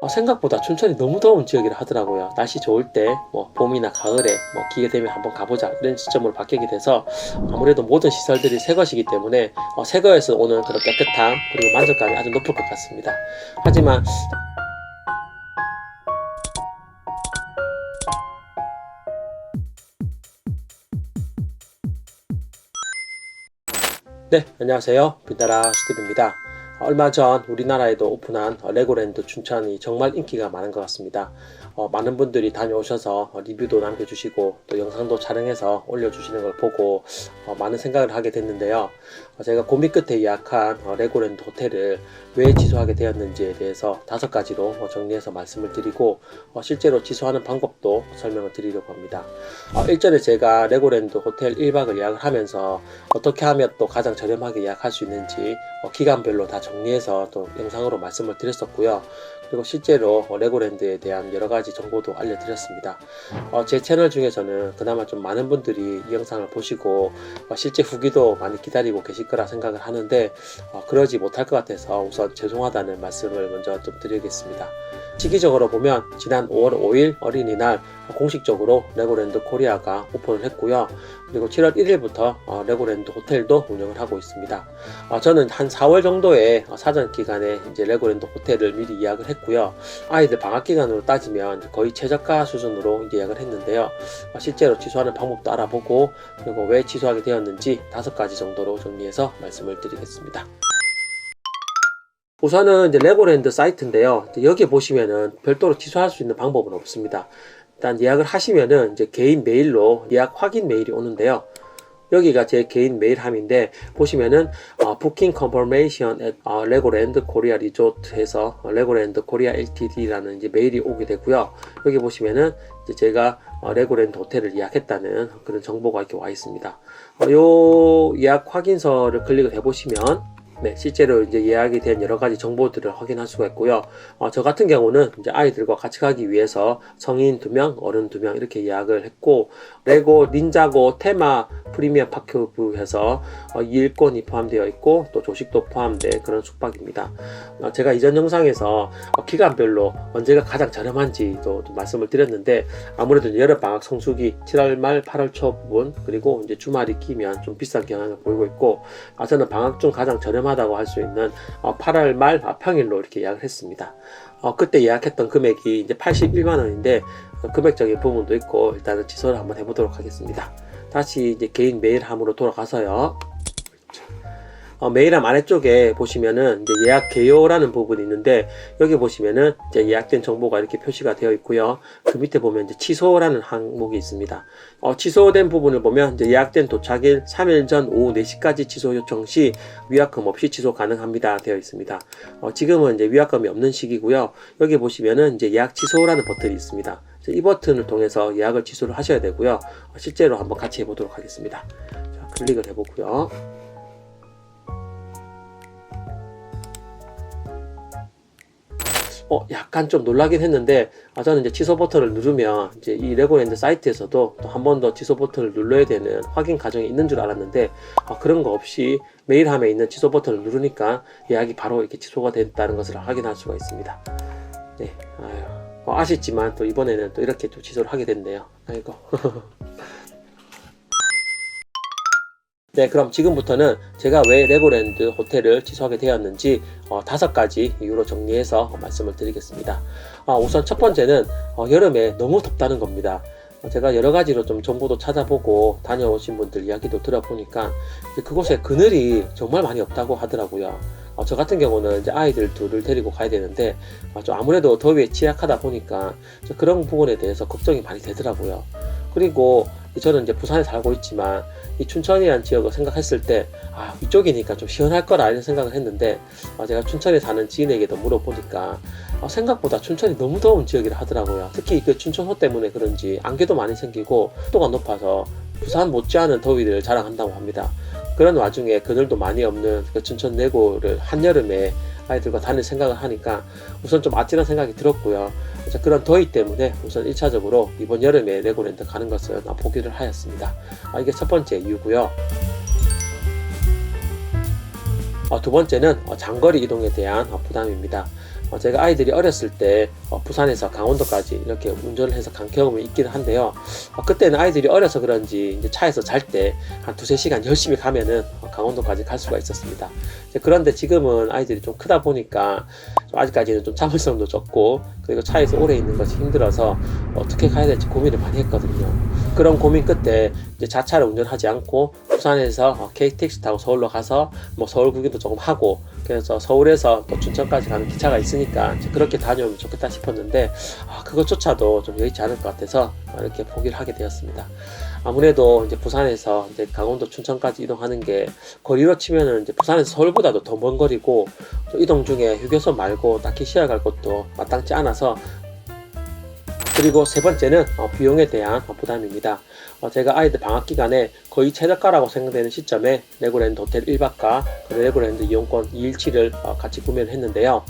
생각보다 춘천이 너무 더운 지역이라 하더라고요. 날씨 좋을 때 봄이나 가을에 기회 되면 한번 가보자 이런 시점으로 바뀌게 돼서 아무래도 모든 시설들이 새 것이기 때문에 새 거에서 오는 그런 깨끗함 그리고 만족감이 아주 높을 것 같습니다. 하지만 네, 안녕하세요. 빈다라 스티브입니다. 얼마 전 우리나라에도 오픈한 레고랜드 춘천이 정말 인기가 많은 것 같습니다. 많은 분들이 다녀오셔서 리뷰도 남겨주시고 또 영상도 촬영해서 올려주시는 걸 보고 많은 생각을 하게 됐는데요. 제가 고민 끝에 예약한 레고랜드 호텔을 왜 취소하게 되었는지에 대해서 5가지로 정리해서 말씀을 드리고 실제로 취소하는 방법도 설명을 드리려고 합니다. 일전에 제가 레고랜드 호텔 1박을 예약을 하면서 어떻게 하면 또 가장 저렴하게 예약할 수 있는지 기간별로 다 정리해서 또 영상으로 말씀을 드렸었고요. 그리고 실제로 레고랜드에 대한 여러가지 정보도 알려드렸습니다. 제 채널 중에서는 그나마 좀 많은 분들이 이 영상을 보시고 실제 후기도 많이 기다리고 계실 거라 생각을 하는데 그러지 못할 것 같아서 우선 죄송하다는 말씀을 먼저 좀 드리겠습니다. 시기적으로 보면 지난 5월 5일 어린이날 공식적으로 레고랜드 코리아가 오픈을 했고요. 그리고 7월 1일부터 레고랜드 호텔도 운영을 하고 있습니다. 저는 한 4월 정도에 사전 기간에 이제 레고랜드 호텔을 미리 예약을 했고요. 아이들 방학 기간으로 따지면 거의 최저가 수준으로 예약을 했는데요. 실제로 취소하는 방법도 알아보고 그리고 왜 취소하게 되었는지 5가지 정도로 정리해서 말씀을 드리겠습니다. 우선은 이제 레고랜드 사이트인데요. 여기 보시면은 별도로 취소할 수 있는 방법은 없습니다. 일단 예약을 하시면은 이제 개인 메일로 예약 확인 메일이 오는데요. 여기가 제 개인 메일함인데 보시면은 booking confirmation at 레고랜드 코리아 리조트 해서 레고랜드 코리아 LTD라는 이제 메일이 오게 되고요. 여기 보시면은 이제 제가 레고랜드 호텔을 예약했다는 그런 정보가 이렇게 와 있습니다. 요 예약 확인서를 클릭을 해 보시면 네, 실제로 이제 예약이 된 여러 가지 정보들을 확인할 수가 있고요. 저 같은 경우는 이제 아이들과 같이 가기 위해서 성인 2명, 어른 2명 이렇게 예약을 했고, 레고 닌자고 테마 프리미엄 파크부 해서 2일권이 포함되어 있고, 또 조식도 포함된 그런 숙박입니다. 제가 이전 영상에서 기간별로 언제가 가장 저렴한지도 말씀을 드렸는데, 아무래도 여름방학 성수기 7월 말 8월 초 부분, 그리고 이제 주말이 끼면 좀 비싼 경향을 보이고 있고, 저는 방학 중 가장 저렴하다고 할 수 있는 8월 말 평일로 이렇게 예약을 했습니다. 그때 예약했던 금액이 이제 81만 원인데 금액적인 부분도 있고 일단은 취소를 한번 해보도록 하겠습니다. 다시 이제 개인 메일함으로 돌아가서요. 메일함 아래쪽에 보시면은 이제 예약 개요라는 부분이 있는데 여기 보시면은 이제 예약된 정보가 이렇게 표시가 되어 있고요. 그 밑에 보면 이제 취소라는 항목이 있습니다. 취소된 부분을 보면 이제 예약된 도착일 3일 전 오후 4시까지 취소 요청 시 위약금 없이 취소 가능합니다 되어 있습니다. 지금은 이제 위약금이 없는 시기고요. 여기 보시면은 이제 예약 취소라는 버튼이 있습니다. 이 버튼을 통해서 예약을 취소를 하셔야 되고요. 실제로 한번 같이 해보도록 하겠습니다. 자, 클릭을 해보고요. 약간 좀 놀라긴 했는데 저는 이제 취소 버튼을 누르면 이제 이 레고랜드 사이트에서도 또 한 번 더 취소 버튼을 눌러야 되는 확인 과정이 있는 줄 알았는데 그런 거 없이 메일함에 있는 취소 버튼을 누르니까 예약이 바로 이렇게 취소가 됐다는 것을 확인할 수가 있습니다. 네, 아쉽지만 또 이번에는 또 이렇게 또 취소를 하게 됐네요. 아이고. 네, 그럼 지금부터는 제가 왜 레고랜드 호텔을 취소하게 되었는지 5가지 이유로 정리해서 말씀을 드리겠습니다. 우선 첫 번째는 여름에 너무 덥다는 겁니다. 제가 여러 가지로 좀 정보도 찾아보고 다녀오신 분들 이야기도 들어보니까 그곳에 그늘이 정말 많이 없다고 하더라고요. 저 같은 경우는 이제 아이들 둘을 데리고 가야 되는데 좀 아무래도 더위에 취약하다 보니까 그런 부분에 대해서 걱정이 많이 되더라고요. 그리고 저는 이제 부산에 살고 있지만 이 춘천이라는 지역을 생각했을 때 이쪽이니까 좀 시원할 거라 이런 생각을 했는데 제가 춘천에 사는 지인에게도 물어보니까 생각보다 춘천이 너무 더운 지역이라 하더라고요. 특히 그 춘천호 때문에 그런지 안개도 많이 생기고 습도가 높아서 부산 못지않은 더위를 자랑한다고 합니다. 그런 와중에 그늘도 많이 없는 그 춘천 레고를 한여름에 아이들과 다닐 생각을 하니까 우선 좀 아찔한 생각이 들었고요. 그런 더위 때문에 우선 1차적으로 이번 여름에 레고랜드 가는 것은 포기를 하였습니다. 이게 첫 번째 이유고요. 두 번째는 장거리 이동에 대한 부담입니다. 제가 아이들이 어렸을 때 부산에서 강원도까지 이렇게 운전을 해서 간 경험이 있기는 한데요. 그때는 아이들이 어려서 그런지 이제 차에서 잘 때 한 2~3시간 열심히 가면은 강원도까지 갈 수가 있었습니다. 그런데 지금은 아이들이 좀 크다 보니까 좀 아직까지는 좀 참을성도 적고, 그리고 차에서 오래 있는 것이 힘들어서 어떻게 가야 될지 고민을 많이 했거든요. 그런 고민 끝에 이제 자차를 운전하지 않고 부산에서 KTX 타고 서울로 가서 뭐 서울 구경도 조금 하고, 그래서 서울에서 또 춘천까지 가는 기차가 있으니까 그렇게 다녀오면 좋겠다 싶었는데 그것조차도 좀 여의치 않을 것 같아서 이렇게 포기를 하게 되었습니다. 아무래도 이제 부산에서 이제 강원도 춘천까지 이동하는 게 거리로 치면은 이제 부산에서 서울보다도 더 먼 거리고, 또 이동 중에 휴게소 말고 딱히 쉬어 갈 곳도 마땅치 않아서. 그리고 세 번째는 비용에 대한 부담입니다. 제가 아이들 방학 기간에 거의 최저가라고 생각되는 시점에 레고랜드 호텔 1박과 레고랜드 이용권 2일치를 같이 구매를 했는데요.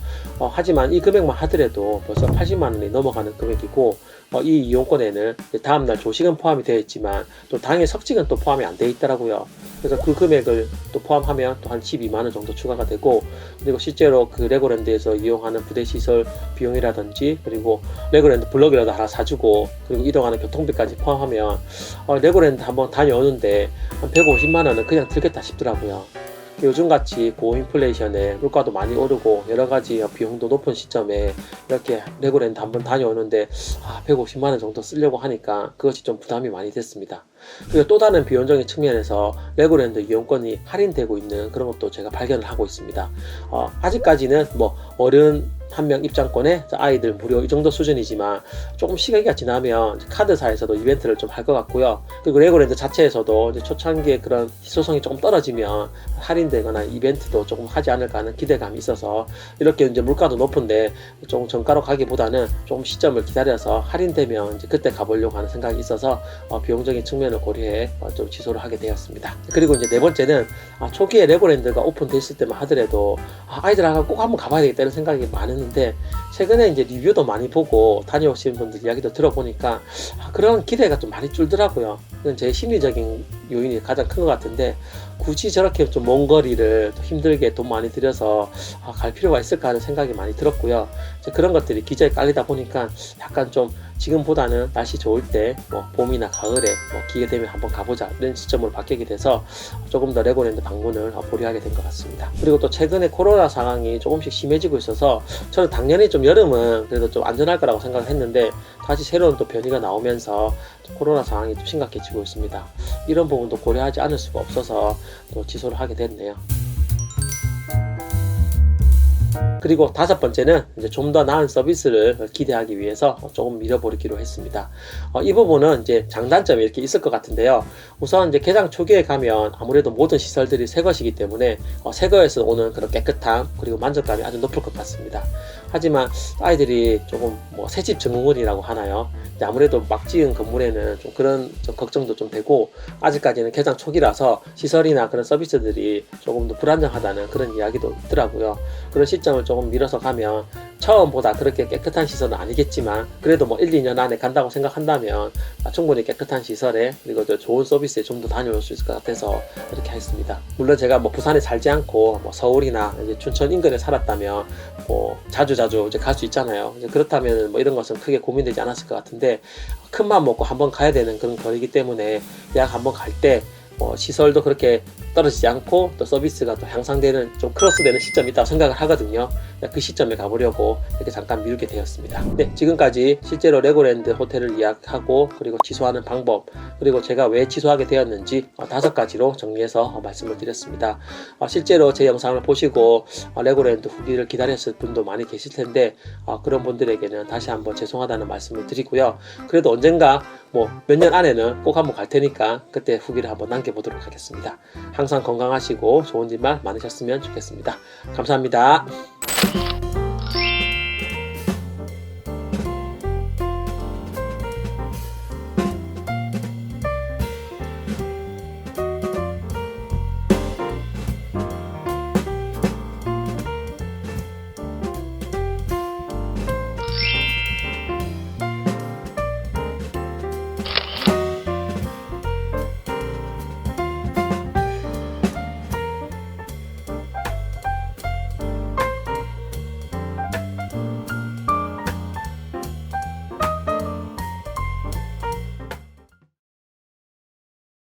하지만 이 금액만 하더라도 벌써 80만원이 넘어가는 금액이고, 이 이용권에는 다음날 조식은 포함이 되어 있지만 또 당일 석식은 또 포함이 안 되어 있더라고요. 그래서 그 금액을 또 포함하면 또 한 12만원 정도 추가가 되고, 그리고 실제로 그 레고랜드에서 이용하는 부대시설 비용이라든지, 그리고 레고랜드 블럭이라도 하나 사주고, 그리고 이동하는 교통비까지 포함하면 레고랜드 한번 다녀오는데 한 150만원은 그냥 들겠다 싶더라고요. 요즘같이 고인플레이션에 물가도 많이 오르고 여러가지 비용도 높은 시점에 이렇게 레고랜드 한번 다녀오는데 150만원 정도 쓰려고 하니까 그것이 좀 부담이 많이 됐습니다. 그리고 또 다른 비용적인 측면에서 레고랜드 이용권이 할인되고 있는 그런 것도 제가 발견을 하고 있습니다. 아직까지는 뭐 어른 한 명 입장권에 아이들 무료 이 정도 수준이지만 조금 시기가 지나면 카드사에서도 이벤트를 좀 할 것 같고요. 그리고 레고랜드 자체에서도 이제 초창기에 그런 희소성이 조금 떨어지면 할인되거나 이벤트도 조금 하지 않을까 하는 기대감이 있어서, 이렇게 이제 물가도 높은데 조금 정가로 가기보다는 조금 시점을 기다려서 할인되면 이제 그때 가보려고 하는 생각이 있어서 비용적인 측면을 고려해 좀 취소를 하게 되었습니다. 그리고 이제 네 번째는 초기에 레고랜드가 오픈됐을 때만 하더라도 아이들하고 꼭 한번 가봐야 되겠다는 생각이 많았는데, 최근에 이제 리뷰도 많이 보고 다녀오신 분들 이야기도 들어보니까 그런 기대가 좀 많이 줄더라고요. 이건 제 심리적인 요인이 가장 큰 것 같은데, 굳이 저렇게 좀 먼 거리를 힘들게 돈 많이 들여서 갈 필요가 있을까 하는 생각이 많이 들었고요. 그런 것들이 기저에 깔리다 보니까 약간 좀 지금보다는 날씨 좋을 때 봄이나 가을에 기회 되면 한번 가보자 이런 시점으로 바뀌게 돼서 조금 더 레고랜드 방문을 보류하게 된 것 같습니다. 그리고 또 최근에 코로나 상황이 조금씩 심해지고 있어서 저는 당연히 좀 여름은 그래도 좀 안전할 거라고 생각을 했는데, 다시 새로운 또 변이가 나오면서 코로나 상황이 좀 심각해지고 있습니다. 이런 부분도 고려하지 않을 수가 없어서 또 취소를 하게 됐네요. 그리고 다섯 번째는 이제 좀 더 나은 서비스를 기대하기 위해서 조금 미뤄버리기로 했습니다. 이 부분은 이제 장단점이 이렇게 있을 것 같은데요. 우선 이제 개장 초기에 가면 아무래도 모든 시설들이 새 것이기 때문에 새 거에서 오는 그런 깨끗함 그리고 만족감이 아주 높을 것 같습니다. 하지만 아이들이 조금 새집 증후군이라고 하나요? 아무래도 막 지은 건물에는 좀 그런 좀 걱정도 좀 되고, 아직까지는 개장 초기라서 시설이나 그런 서비스들이 조금 더 불안정하다는 그런 이야기도 있더라고요. 그런 시점을 조금 미뤄서 가면 처음보다 그렇게 깨끗한 시설은 아니겠지만 그래도 1~2년 안에 간다고 생각한다면 충분히 깨끗한 시설에 그리고 또 좋은 서비스에 좀 더 다녀올 수 있을 것 같아서 이렇게 했습니다. 물론 제가 부산에 살지 않고 서울이나 이제 춘천 인근에 살았다면 자주 이제 갈 수 있잖아요. 이제 그렇다면 이런 것은 크게 고민되지 않았을 것 같은데, 큰 맘 먹고 한번 가야 되는 그런 거리이기 때문에 약 한번 갈 때 시설도 그렇게 떨어지지 않고 또 서비스가 또 향상되는 좀 크로스되는 시점이 있다고 생각을 하거든요. 그 시점에 가보려고 이렇게 잠깐 미루게 되었습니다. 네, 지금까지 실제로 레고랜드 호텔을 예약하고 그리고 취소하는 방법, 그리고 제가 왜 취소하게 되었는지 5가지로 정리해서 말씀을 드렸습니다. 실제로 제 영상을 보시고 레고랜드 후기를 기다렸을 분도 많이 계실 텐데 그런 분들에게는 다시 한번 죄송하다는 말씀을 드리고요. 그래도 언젠가 몇 년 안에는 꼭 한번 갈 테니까 그때 후기를 한번 남겨보도록 하겠습니다. 항상 건강하시고 좋은 일만 많으셨으면 좋겠습니다. 감사합니다.